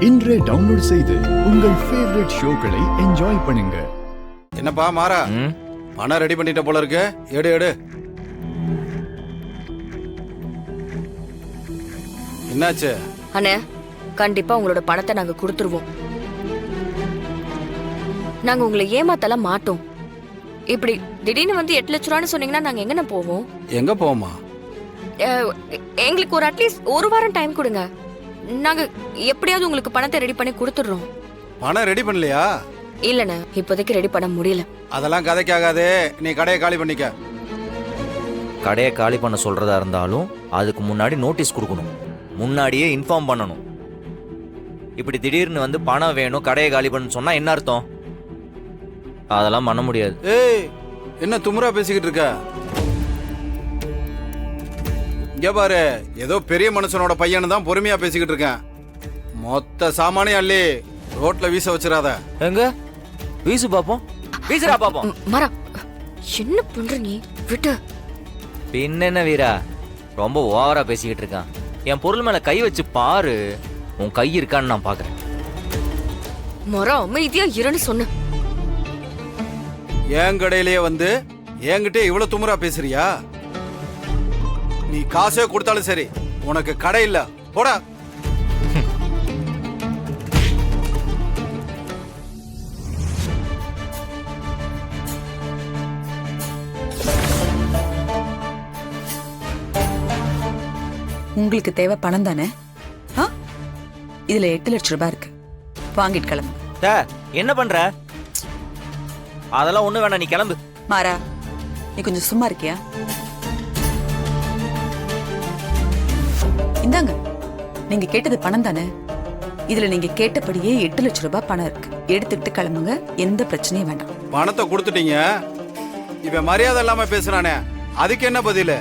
இன்றே டவுன்லோட் செய்து உங்கள் ஃபேவரட் ஷோக்களை என்ஜாய் பண்ணுங்க. என்னப்பா மாறா, பணம் ரெடி பண்ணிட்ட போல இருக்கு. எடு எடு. என்னாச்சு? அண்ணே, கண்டிப்பா உங்களோட பணத்தை நாங்க கொடுத்துருவோம். நாங்க உங்களை ஏமாத்தல மாட்டோம். இப்படி திடீர்னு வந்து 8 லட்ச ரூபான்னு சொன்னீங்கன்னா நாங்க எங்கன போவோம்? எங்க போவோமா? எங்களுக்கு ஒரு அட்லீஸ்ட் ஒரு வாரம் டைம் கொடுங்க. நாங்க எப்படியாவது உங்களுக்கு பணத்தை ரெடி பண்ணி கொடுத்துடுறோம். பணம் ரெடி பண்ணலையா? இல்லண்ணே, இப்போதைக்கு ரெடி பண்ண முடியல. அதெல்லாம் கதைக்காகாதே. நீ கடையை காலி பண்ணிக்க. கடையை காலி பண்ண சொல்றதா இருந்தாலும் அதுக்கு முன்னாடி நோட்டீஸ் கொடுக்கணும், முன்னாடியே இன்ஃபார்ம் பண்ணணும். இப்படி திடீர்னு வந்து பணம் வேணும் கடையை காலி பண்ணு சொன்னா என்ன அர்த்தம்? அதெல்லாம் பண்ண முடியாது. ஏய், என்ன துமுறா பேசிக்கிட்டு இருக்க? இங்க பாரு, ஏதோ பெரிய மனுஷனோட பையனு தான் பொறுமையா பேசிக்கிட்டு இருக்கேன். மொத்த சாமானியம் அள்ளி ரோட்ல வீச வச்சிடாத. எங்க வீசு பாப்போம், வீசுறா பாப்போம். மரா, என்ன பண்ற நீ? விட்டு. பின்ன வீரா, ரொம்ப ஓவரா பேசிக்கிட்டு இருக்கான். என் பொருள் மேல கை வச்சு பாரு, உன் கை இருக்கான்னு நான் பாக்குறேன். மரா, அமைதியா இருன்னு சொன்ன. என் கடையிலேயே வந்து என்கிட்ட இவ்வளவு துமுறா பேசுறியா? நீ காசே கொடுத்தாலும் சரி, உனக்கு கடை இல்ல. போடா. உங்களுக்கு தேவை பணம் தானே? இதுல 8 லட்சம் ரூபாய் இருக்கு, வாங்கிட்டு கிளம்பு. என்ன பண்ற? அதெல்லாம் ஒண்ணு வேணாம், நீ கிளம்பு. மாறா, நீ கொஞ்சம் சும்மா இருக்கியா? இந்தாங்க, நீங்க கேட்டது பணம் தானே? இதுல நீங்க கேட்டபடியே 8 லட்சம் ரூபாய் பணம் இருக்கு. எடுத்துக்கிட்டு கிளம்புங்க, எந்த பிரச்சனையும் வேண்டாம். பணத்தை கொடுத்துட்டீங்க, இவன் மரியாதை இல்லாம பேசுறானே, அதுக்கு என்ன பதில்?